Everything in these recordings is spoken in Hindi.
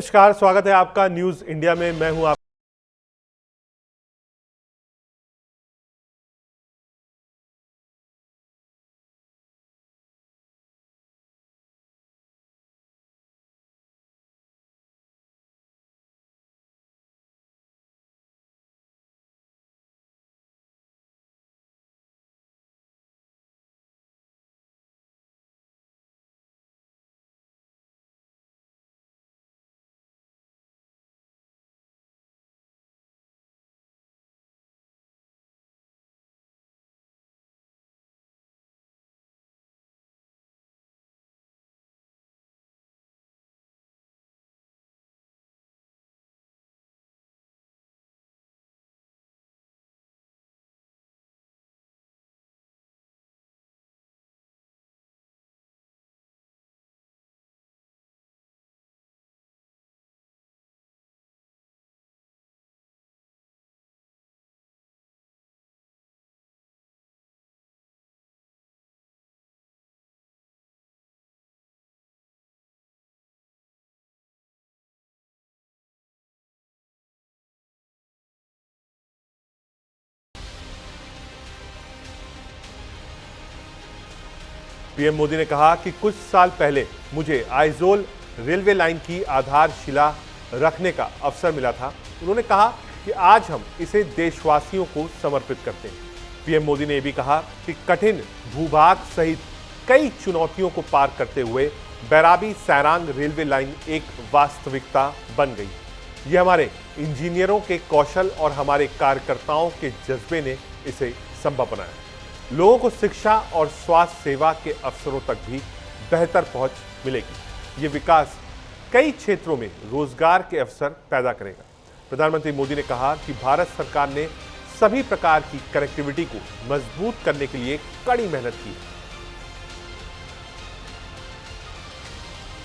नमस्कार, स्वागत है आपका न्यूज इंडिया में। मैं हूं आप पीएम मोदी ने कहा कि कुछ साल पहले मुझे आइजोल रेलवे लाइन की आधारशिला रखने का अवसर मिला था। उन्होंने कहा कि आज हम इसे देशवासियों को समर्पित करते हैं। पीएम मोदी ने यह भी कहा कि कठिन भूभाग सहित कई चुनौतियों को पार करते हुए बैराबी सैरांग रेलवे लाइन एक वास्तविकता बन गई। यह हमारे इंजीनियरों के कौशल और हमारे कार्यकर्ताओं के जज्बे ने इसे संभव बनाया। लोगों को शिक्षा और स्वास्थ्य सेवा के अवसरों तक भी बेहतर पहुंच मिलेगी। ये विकास कई क्षेत्रों में रोजगार के अवसर पैदा करेगा। प्रधानमंत्री मोदी ने कहा कि भारत सरकार ने सभी प्रकार की कनेक्टिविटी को मजबूत करने के लिए कड़ी मेहनत की।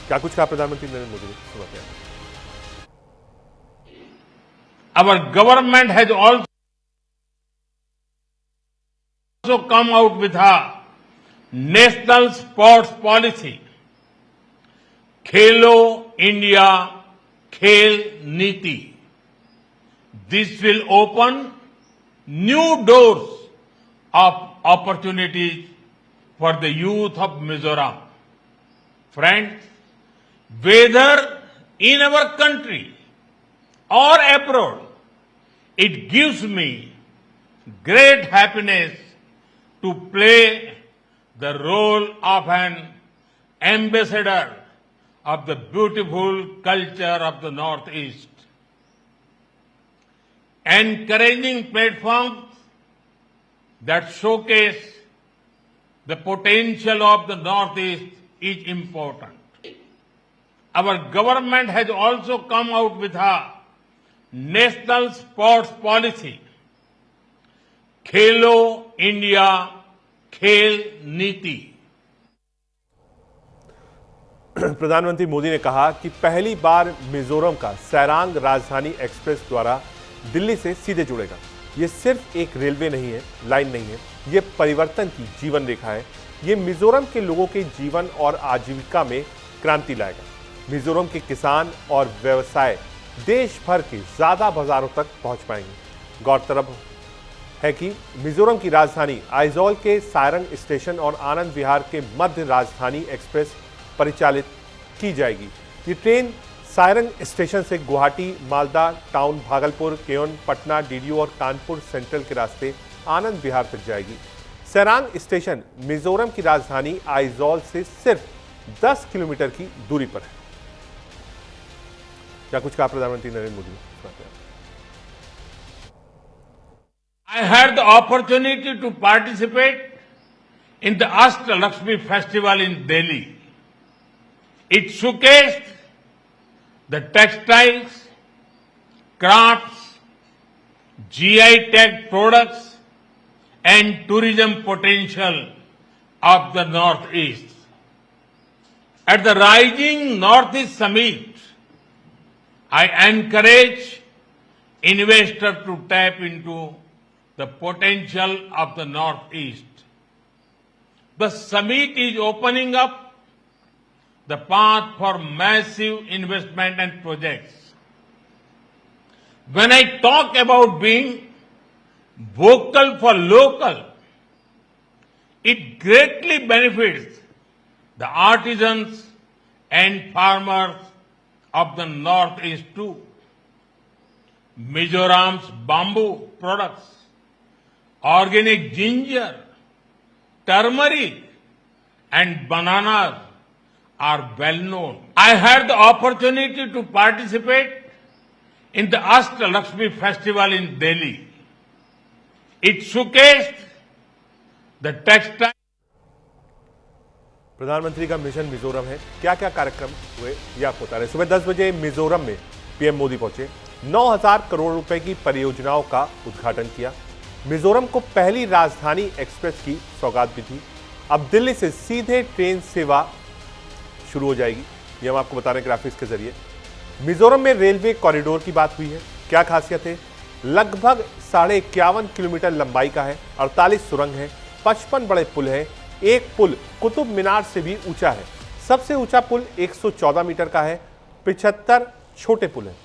क्या कुछ कहा प्रधानमंत्री नरेंद्र मोदी ने? सुनते हैं। Our government has also come out with a national sports policy, Khelo India Khel Niti. This will open new doors of opportunities for the youth of Mizoram. Friends, whether in our country or abroad, it gives me great happiness to play the role of an ambassador of the beautiful culture of the Northeast. Encouraging platforms that showcase the potential of the Northeast is important. Our government has also come out with a national sports policy, Khelo India खेल नीति। प्रधानमंत्री मोदी ने कहा कि पहली बार मिजोरम का सैरांग राजधानी एक्सप्रेस द्वारा दिल्ली से सीधे जुड़ेगा। ये सिर्फ एक रेलवे नहीं है, लाइन नहीं है, ये परिवर्तन की जीवन रेखा है। ये मिजोरम के लोगों के जीवन और आजीविका में क्रांति लाएगा। मिजोरम के किसान और व्यवसाय देश भर के ज्यादा बाजारों तक पहुंच पाएंगे। गौरतलब है कि मिजोरम की राजधानी आइजोल के सारंग स्टेशन और आनंद विहार के मध्य राजधानी एक्सप्रेस परिचालित की जाएगी। ये ट्रेन सारंग स्टेशन से गुवाहाटी, मालदा टाउन, भागलपुर, केयोन, पटना, डीडीयू और कानपुर सेंट्रल के रास्ते आनंद विहार तक जाएगी। सैरांग स्टेशन मिजोरम की राजधानी आइजोल से सिर्फ 10 किलोमीटर की दूरी पर है। क्या कुछ कहा प्रधानमंत्री नरेंद्र मोदी ने? I had the opportunity to participate in the Ashtalakshmi festival in Delhi. It showcased the textiles, crafts, GI tag products and tourism potential of the Northeast. At the Rising Northeast Summit, I encourage investors to tap into the potential of the Northeast. The summit is opening up the path for massive investment and projects. When I talk about being vocal for local, it greatly benefits the artisans and farmers of the Northeast too. Mizoram's bamboo products, organic ginger, turmeric, and bananas are well known. I had the opportunity to participate in the Ashtalakshmi festival in Delhi. It showcased the textile. प्रधानमंत्री का मिशन मिजोरम है। क्या क्या कार्यक्रम हुए ये आपको बता रहे। सुबह 10 बजे मिजोरम में पीएम मोदी पहुंचे, 9,000 करोड़ रुपए की परियोजनाओं का उद्घाटन किया। मिजोरम को पहली राजधानी एक्सप्रेस की सौगात भी थी। अब दिल्ली से सीधे ट्रेन सेवा शुरू हो जाएगी, ये हम आपको बता रहे हैं ग्राफिक्स के जरिए। मिजोरम में रेलवे कॉरिडोर की बात हुई है। क्या खासियत है? लगभग 51.5 किलोमीटर लंबाई का है, 48 सुरंग है, 55 बड़े पुल हैं। एक पुल कुतुब मीनार से भी ऊंचा है। सबसे ऊंचा पुल 114 मीटर का है, 75 छोटे पुल हैं।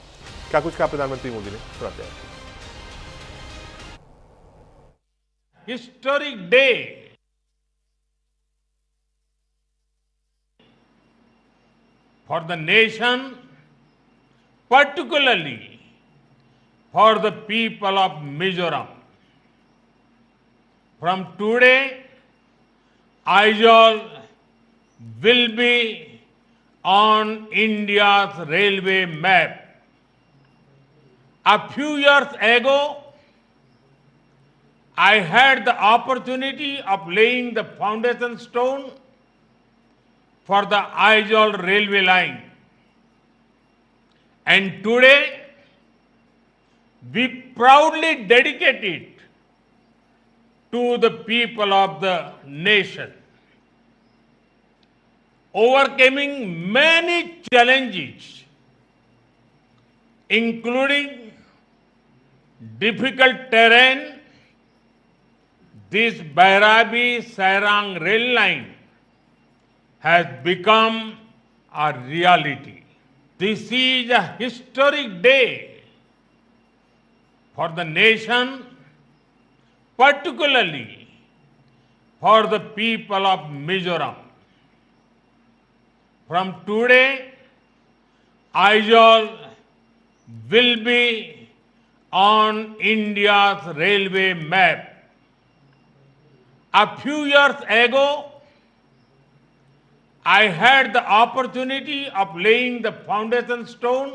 क्या कुछ कहा प्रधानमंत्री मोदी ने, सुनाते हैं। Historic day for the nation, particularly for the people of Mizoram. From today, Aizawl will be on India's railway map. A few years ago, I had the opportunity of laying the foundation stone for the Aizawl railway line. And today, we proudly dedicate it to the people of the nation. Overcoming many challenges, including difficult terrain, this Bairabi-Sairang rail line has become a reality. This is a historic day for the nation, particularly for the people of Mizoram. From today, Aizawl will be on India's railway map. A few years ago, I had the opportunity of laying the foundation stone.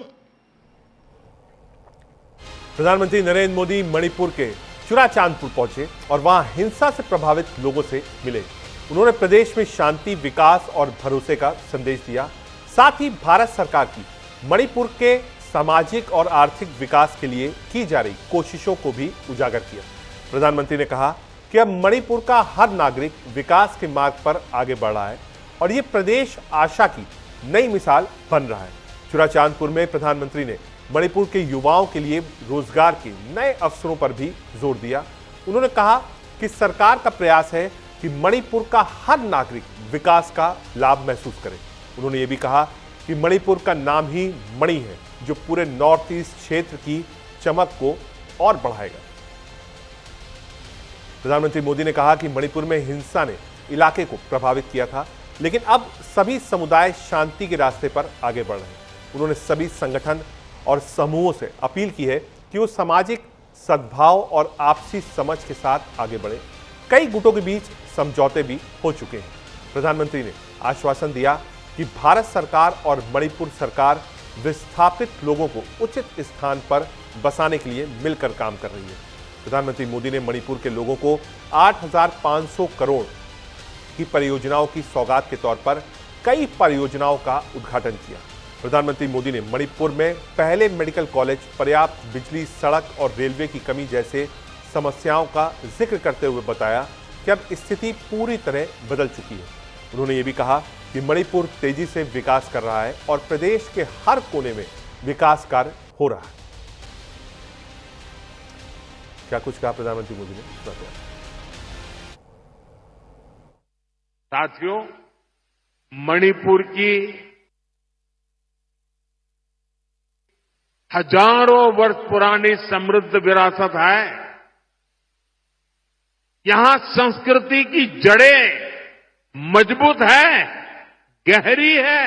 प्रधानमंत्री नरेंद्र मोदी मणिपुर के चुराचांदपुर पहुंचे और वहां हिंसा से प्रभावित लोगों से मिले। उन्होंने प्रदेश में शांति, विकास और भरोसे का संदेश दिया। साथ ही भारत सरकार की मणिपुर के सामाजिक और आर्थिक विकास के लिए की जा रही कोशिशों को भी उजागर किया। प्रधानमंत्री ने कहा कि अब मणिपुर का हर नागरिक विकास के मार्ग पर आगे बढ़ रहा है और ये प्रदेश आशा की नई मिसाल बन रहा है। चुराचांदपुर में प्रधानमंत्री ने मणिपुर के युवाओं के लिए रोजगार के नए अवसरों पर भी जोर दिया। उन्होंने कहा कि सरकार का प्रयास है कि मणिपुर का हर नागरिक विकास का लाभ महसूस करे। उन्होंने ये भी कहा कि मणिपुर का नाम ही मणि है, जो पूरे नॉर्थ ईस्ट क्षेत्र की चमक को और बढ़ाएगा। प्रधानमंत्री मोदी ने कहा कि मणिपुर में हिंसा ने इलाके को प्रभावित किया था, लेकिन अब सभी समुदाय शांति के रास्ते पर आगे बढ़ रहे हैं। उन्होंने सभी संगठन और समूहों से अपील की है कि वो सामाजिक सद्भाव और आपसी समझ के साथ आगे बढ़े। कई गुटों के बीच समझौते भी हो चुके हैं। प्रधानमंत्री ने आश्वासन दिया कि भारत सरकार और मणिपुर सरकार विस्थापित लोगों को उचित स्थान पर बसाने के लिए मिलकर काम कर रही है। प्रधानमंत्री मोदी ने मणिपुर के लोगों को 8,500 करोड़ की परियोजनाओं की सौगात के तौर पर कई परियोजनाओं का उद्घाटन किया। प्रधानमंत्री मोदी ने मणिपुर में पहले मेडिकल कॉलेज, पर्याप्त बिजली, सड़क और रेलवे की कमी जैसे समस्याओं का जिक्र करते हुए बताया कि अब स्थिति पूरी तरह बदल चुकी है। उन्होंने ये भी कहा कि मणिपुर तेजी से विकास कर रहा है और प्रदेश के हर कोने में विकास कार्य हो रहा है। क्या कुछ कहा प्रधानमंत्री मोदी ने? 'साथियों, मणिपुर की हजारों वर्ष पुरानी समृद्ध विरासत है। यहां संस्कृति की जड़ें मजबूत है, गहरी है।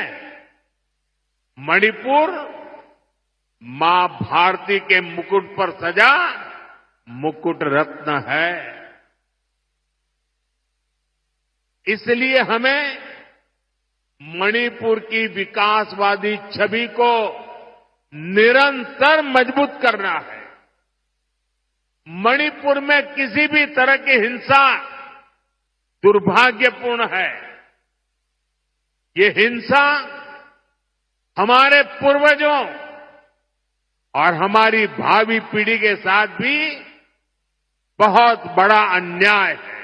मणिपुर मां भारती के मुकुट पर सजा मुकुट रत्न है। इसलिए हमें मणिपुर की विकासवादी छवि को निरंतर मजबूत करना है। मणिपुर में किसी भी तरह की हिंसा दुर्भाग्यपूर्ण है। ये हिंसा हमारे पूर्वजों और हमारी भावी पीढ़ी के साथ भी बहुत बड़ा अन्याय है।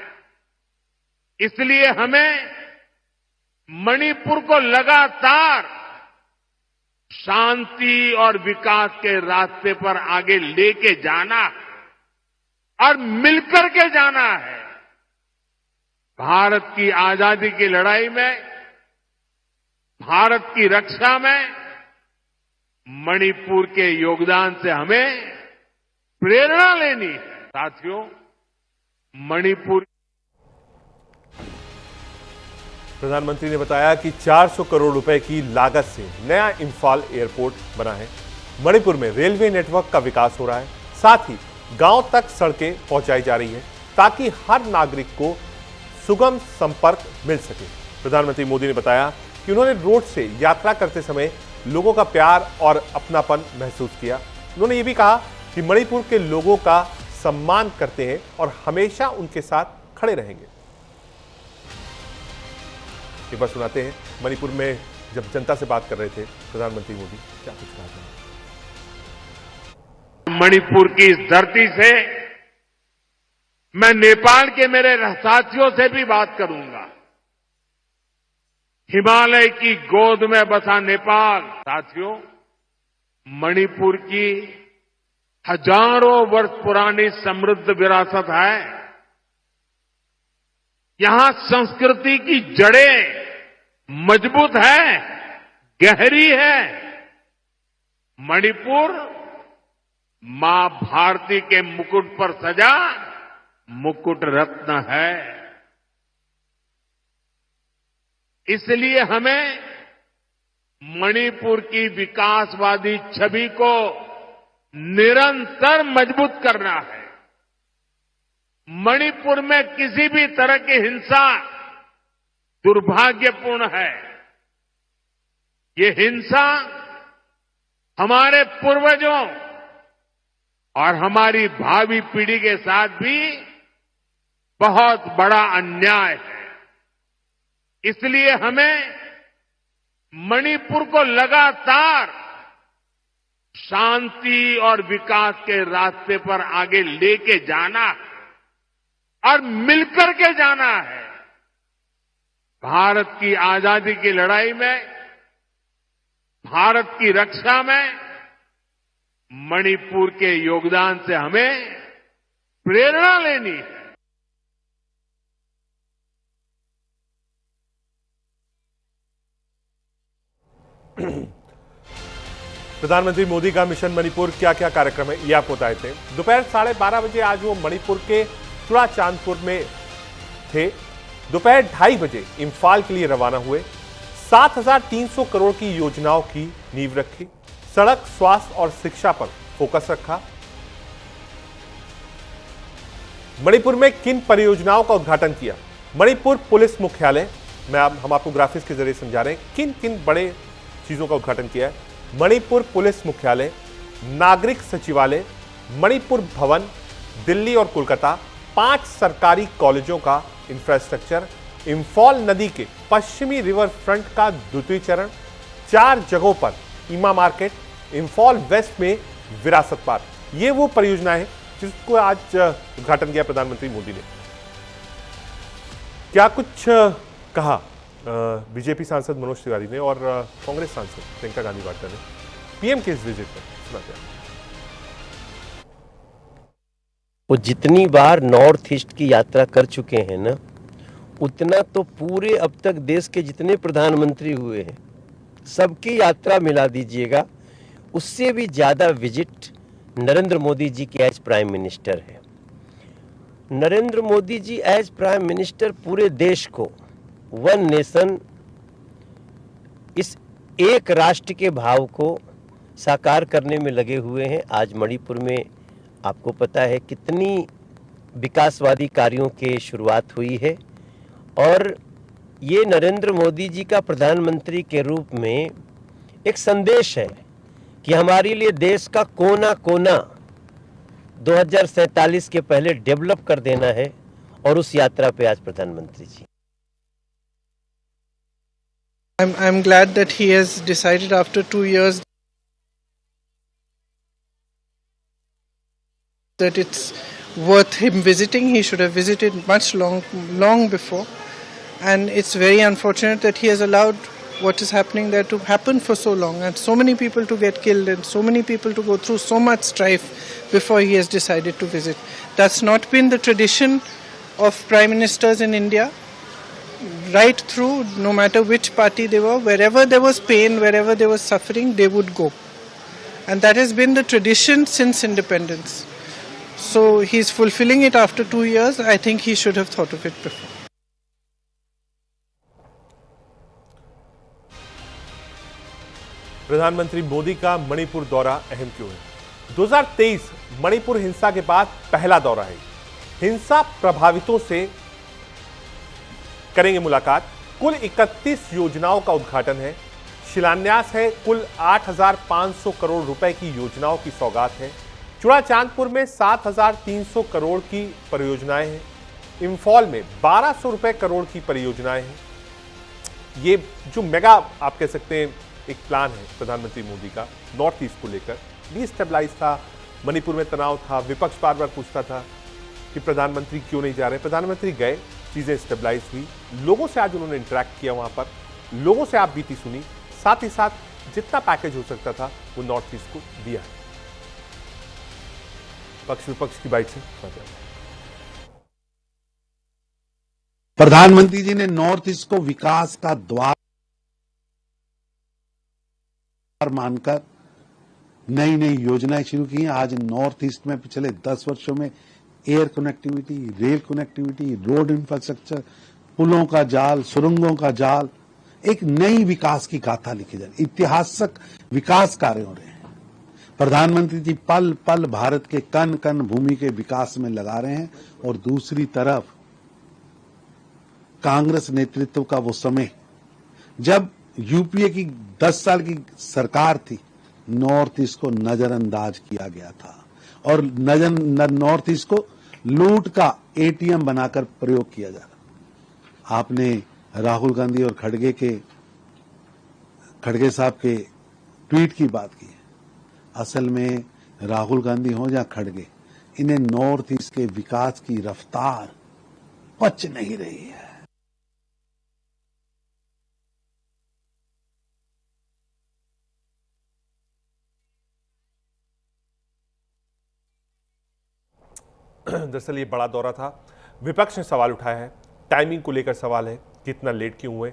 इसलिए हमें मणिपुर को लगातार शांति और विकास के रास्ते पर आगे लेके जाना और मिलकर के जाना है। भारत की आजादी की लड़ाई में, भारत की रक्षा में मणिपुर के योगदान से हमें प्रेरणा लेनी है। साथियों, मणिपुर प्रधानमंत्री ने बताया कि 400 करोड़ रुपए की लागत से नया इंफाल एयरपोर्ट बना है। मणिपुर में रेलवे नेटवर्क का विकास हो रहा है, साथ ही गांव तक सड़कें पहुंचाई जा रही है ताकि हर नागरिक को सुगम संपर्क मिल सके। प्रधानमंत्री मोदी ने बताया कि उन्होंने रोड से यात्रा करते समय लोगों का प्यार और अपनापन महसूस किया। उन्होंने ये भी कहा कि मणिपुर के लोगों का सम्मान करते हैं और हमेशा उनके साथ खड़े रहेंगे। एक बार सुनाते हैं मणिपुर में जब जनता से बात कर रहे थे प्रधानमंत्री मोदी, क्या कुछ कहा था। मणिपुर की इस धरती से मैं नेपाल के मेरे साथियों से भी बात करूंगा। हिमालय की गोद में बसा नेपाल, साथियों, मणिपुर की हजारों वर्ष पुरानी समृद्ध विरासत है। यहां संस्कृति की जड़ें मजबूत है, गहरी है। मणिपुर मां भारती के मुकुट पर सजा मुकुट रत्न है। इसलिए हमें मणिपुर की विकासवादी छवि को निरंतर मजबूत करना है। मणिपुर में किसी भी तरह की हिंसा दुर्भाग्यपूर्ण है। ये हिंसा हमारे पूर्वजों और हमारी भावी पीढ़ी के साथ भी बहुत बड़ा अन्याय है। इसलिए हमें मणिपुर को लगातार शांति और विकास के रास्ते पर आगे लेके जाना और मिलकर के जाना है। भारत की आजादी की लड़ाई में, भारत की रक्षा में मणिपुर के योगदान से हमें प्रेरणा लेनी है। प्रधानमंत्री मोदी का मिशन मणिपुर क्या क्या कार्यक्रम है ये आपको बताए थे। दोपहर 12:30 बजे आज वो मणिपुर के चुड़ाचांदपुर में थे। दोपहर 2:30 बजे इंफाल के लिए रवाना हुए। 7,300 करोड़ की योजनाओं की नींव रखी। सड़क, स्वास्थ्य और शिक्षा पर फोकस रखा। मणिपुर में किन परियोजनाओं का उद्घाटन किया। मणिपुर पुलिस मुख्यालय में हम आपको ग्राफिक्स के जरिए समझा रहे हैं किन किन बड़े चीजों का उद्घाटन किया है। मणिपुर पुलिस मुख्यालय, नागरिक सचिवालय, मणिपुर भवन, दिल्ली और कोलकाता, 5 सरकारी कॉलेजों का इंफ्रास्ट्रक्चर, इंफॉल नदी के पश्चिमी रिवर फ्रंट का द्वितीय चरण, 4 जगहों पर ईमा मार्केट, इंफॉल वेस्ट में विरासत पार्क। ये वो परियोजनाएं हैं जिसको आज उद्घाटन किया प्रधानमंत्री मोदी ने। क्या कुछ कहा बीजेपी सांसद मनोज तिवारी ने और कांग्रेस सांसद प्रियंका गांधी वाड्रा ने पीएम के इस विजिट पर, सुनाते हैं। वो जितनी बार नॉर्थ ईस्ट की यात्रा कर चुके हैं ना, उतना तो पूरे अब तक देश के जितने प्रधानमंत्री हुए हैं सबकी यात्रा मिला दीजिएगा, उससे भी ज़्यादा विजिट नरेंद्र मोदी जी की एज प्राइम मिनिस्टर है। Narendra Modi ji as prime minister पूरे देश को वन नेशन, इस एक राष्ट्र के भाव को साकार करने में लगे हुए हैं। आज मणिपुर में आपको पता है कितनी विकासवादी कार्यों की शुरुआत हुई है, और ये नरेंद्र मोदी जी का प्रधानमंत्री के रूप में एक संदेश है कि हमारे लिए देश का कोना कोना 2047 के पहले डेवलप कर देना है, और उस यात्रा पे आज प्रधानमंत्री जी। I'm glad that he has decided after 2 years that it's worth him visiting. He should have visited much long before, and it's very unfortunate that he has allowed what is happening there to happen for so long, and so many people to get killed and so many people to go through so much strife before he has decided to visit. That's not been the tradition of prime ministers in India. Right through, no matter which party they were, wherever there was pain, wherever there was suffering, they would go. And that has been the tradition since independence. So he's fulfilling it after 2 years. I think he should have thought of it before. प्रधानमंत्री मोदी का मणिपुर दौरा अहम क्यों है? 2023 मणिपुर हिंसा के बाद पहला दौरा है। हिंसा प्रभावितों से करेंगे मुलाकात। कुल 31 योजनाओं का उद्घाटन है, शिलान्यास है। कुल 8,500 करोड़ रुपए की योजनाओं की सौगात है। चुड़ाचांदपुर में 7,300 करोड़ की परियोजनाएं हैं। इंफॉल में 1,200 करोड़ की परियोजनाएं हैं। ये जो मेगा आप कह सकते हैं एक प्लान है प्रधानमंत्री मोदी का नॉर्थ ईस्ट को लेकर, भी स्टेबलाइज था। मणिपुर में तनाव था, विपक्ष बार बार पूछता था कि प्रधानमंत्री क्यों नहीं जा रहे। प्रधानमंत्री गए, चीजें स्टेबलाइज हुई। लोगों से आज उन्होंने इंटरेक्ट किया, वहां पर लोगों से आप बीती सुनी, साथ ही साथ जितना पैकेज हो सकता था वो नॉर्थ ईस्ट को दिया है। पक्ष विपक्ष की बाइट से प्रधानमंत्री जी ने नॉर्थ ईस्ट को विकास का द्वार मानकर नई नई योजनाएं शुरू की हैं। आज नॉर्थ ईस्ट में पिछले 10 वर्षों में air connectivity, rail connectivity, road infrastructure, पुलों का जाल, सुरंगों का जाल, एक नई विकास की गाथा लिखी जा रही। ऐतिहासिक विकास कार्य हो रहे हैं। प्रधानमंत्री जी पल पल भारत के कण कण भूमि के विकास में लगा रहे हैं। और दूसरी तरफ कांग्रेस नेतृत्व का वो समय जब यूपीए की 10 साल की सरकार थी, नॉर्थ ईस्ट को नजरअंदाज किया गया था और नॉर्थ ईस्ट को लूट का एटीएम बनाकर प्रयोग किया जा रहा। आपने राहुल गांधी और खड़गे साहब के ट्वीट की बात की है। असल में राहुल गांधी हो या खड़गे, इन्हें नॉर्थ ईस्ट के विकास की रफ्तार पच नहीं रही है। दरअसल ये बड़ा दौरा था। विपक्ष ने सवाल उठाया है, टाइमिंग को लेकर सवाल है कि इतना लेट क्यों हुए,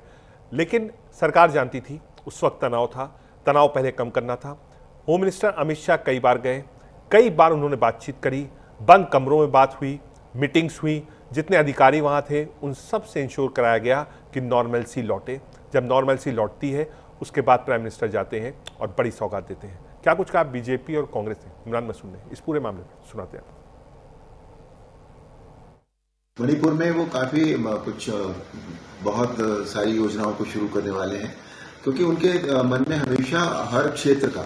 लेकिन सरकार जानती थी उस वक्त तनाव था, तनाव पहले कम करना था। होम मिनिस्टर अमित शाह कई बार गए, कई बार उन्होंने बातचीत करी, बंद कमरों में बात हुई, मीटिंग्स हुई, जितने अधिकारी वहां थे उन सब से इंश्योर कराया गया कि नॉर्मलसी लौटे। जब नॉर्मलसी लौटती है उसके बाद प्राइम मिनिस्टर जाते हैं और बड़ी सौगात देते हैं। क्या कुछ कहा बीजेपी और कांग्रेस ने, इमरान मसूद ने, इस पूरे मामले में सुनाते हैं। मणिपुर में वो काफी कुछ बहुत सारी योजनाओं को शुरू करने वाले हैं, क्योंकि उनके मन में हमेशा हर क्षेत्र का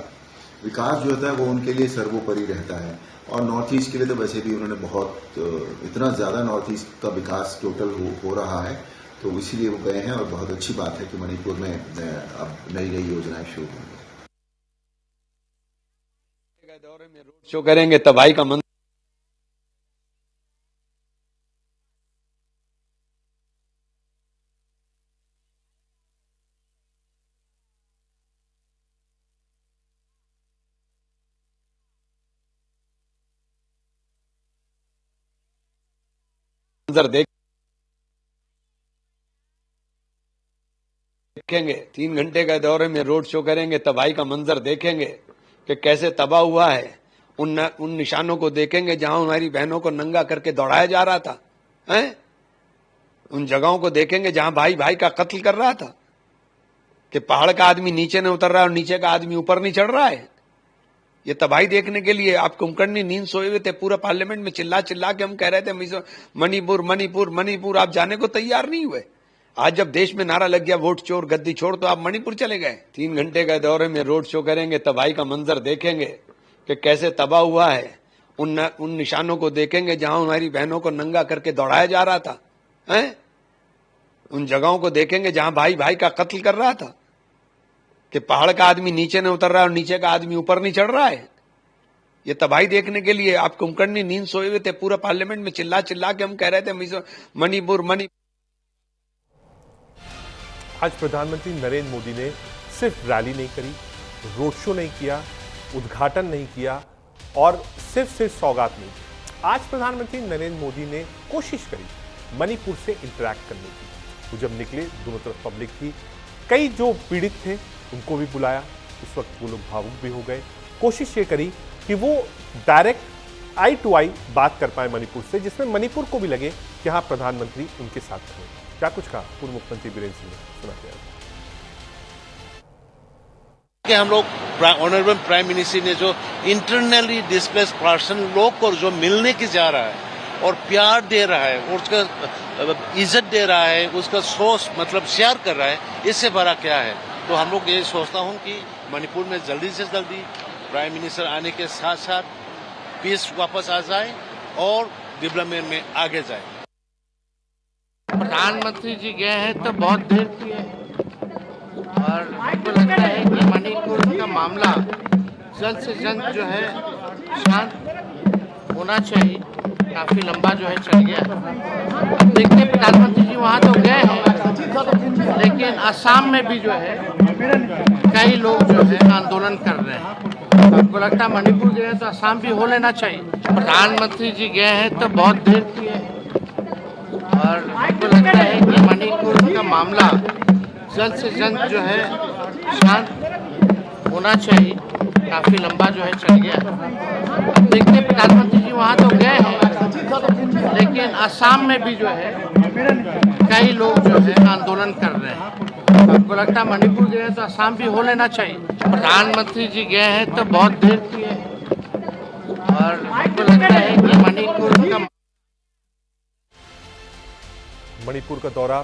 विकास जो होता है वो उनके लिए सर्वोपरि रहता है। और नॉर्थ ईस्ट के लिए तो वैसे भी उन्होंने बहुत इतना ज्यादा नॉर्थ ईस्ट का विकास टोटल हो रहा है, तो इसीलिए वो गए हैं। और बहुत अच्छी बात है कि मणिपुर में अब नई नई योजनाएं शुरू होंगी। दौरे में रोड शो करेंगे तबाही का मंत्र देख देखेंगे 3 घंटे का दौरे में रोड शो करेंगे, तबाही का मंजर देखेंगे कि कैसे तबाह हुआ है। उन निशानों को देखेंगे जहां हमारी बहनों को नंगा करके दौड़ाया जा रहा था, हैं? उन जगहों को देखेंगे जहां भाई भाई का कत्ल कर रहा था, कि पहाड़ का आदमी नीचे नहीं उतर रहा है और नीचे का आदमी ऊपर नहीं चढ़ रहा है। ये तबाही देखने के लिए आप कुंभकर्णी नींद सोए हुए थे। पूरा पार्लियामेंट में चिल्ला चिल्ला के हम कह रहे थे मणिपुर मणिपुर मणिपुर, आप जाने को तैयार नहीं हुए। आज जब देश में नारा लग गया वोट चोर गद्दी छोड़, तो आप मणिपुर चले गए। 3 घंटे का दौरे में रोड शो करेंगे, तबाही का मंजर देखेंगे कि कैसे तबाह हुआ है। उन निशानों को देखेंगे जहां हमारी बहनों को नंगा करके दौड़ाया जा रहा था, हैं? उन जगहों को देखेंगे जहां भाई भाई का कत्ल कर रहा था, कि पहाड़ का आदमी नीचे नहीं उतर रहा है और नीचे का आदमी ऊपर नहीं चढ़ रहा है। ये तबाही देखने के लिए आप कुंभकर्णी नींद सोए हुए थे। पूरा पार्लियामेंट में चिल्ला चिल्ला के हम कह रहे थे मणिपुर मणिपुर। आज प्रधानमंत्री नरेंद्र मोदी ने सिर्फ रैली नहीं करी, रोड शो नहीं किया, उद्घाटन नहीं किया और सिर्फ सौगात नहीं दी। आज प्रधानमंत्री नरेंद्र मोदी ने कोशिश करी मणिपुर से इंटरैक्ट करने की। वो जब निकले, दोनों तरफ पब्लिक थी, कई जो पीड़ित थे उनको भी बुलाया। उस वक्त वो लोग भावुक भी हो गए। कोशिश ये करी कि वो डायरेक्ट आई टू आई बात कर पाए मणिपुर से, जिसमें मणिपुर को भी लगे कि हाँ, प्रधानमंत्री उनके साथ खड़े। क्या कुछ कहा पूर्व मुख्यमंत्री बीरेंद्र सिंह ने, सुनाते हैं। कि हम लोग ऑनरेबल प्राइम मिनिस्टर ने जो इंटरनली डिस्प्लेस्ड पर्सन लोग को जो मिलने की जा रहा है और प्यार दे रहा है और उसका इज्जत दे रहा है, उसका सोच मतलब शेयर कर रहा है, इससे बड़ा क्या है। तो हम लोग ये सोचता हूँ कि मणिपुर में जल्दी से जल्दी प्राइम मिनिस्टर आने के साथ साथ पीस वापस आ जाए और डेवलपमेंट में आगे जाए। प्रधानमंत्री जी गए हैं तो बहुत देर की है और हमको लगता है कि मणिपुर का मामला जल्द से जल्द जो है शांत होना चाहिए। काफी लंबा जो है चल गया। अब देखते हैं, प्रधानमंत्री जी वहाँ तो गए हैं, लेकिन असम में भी जो है कई लोग जो है आंदोलन कर रहे हैं। आपको लगता है मणिपुर गए तो असम भी हो लेना चाहिए। प्रधानमंत्री जी गए हैं तो बहुत देर की है और हमको लगता है कि मणिपुर का मामला जल्द से जल्द जो है शांत होना चाहिए। काफी लंबा जो है चल गया। अब देखते हैं, प्रधानमंत्री जी वहाँ तो गए हैं, लेकिन असम में भी जो है कई लोग जो है आंदोलन कर रहे हैं। आपको लगता है मणिपुर गए तो असम भी हो लेना चाहिए। प्रधानमंत्री जी गए हैं तो बहुत देर की है और हमको लगता है कि मणिपुर का दौरा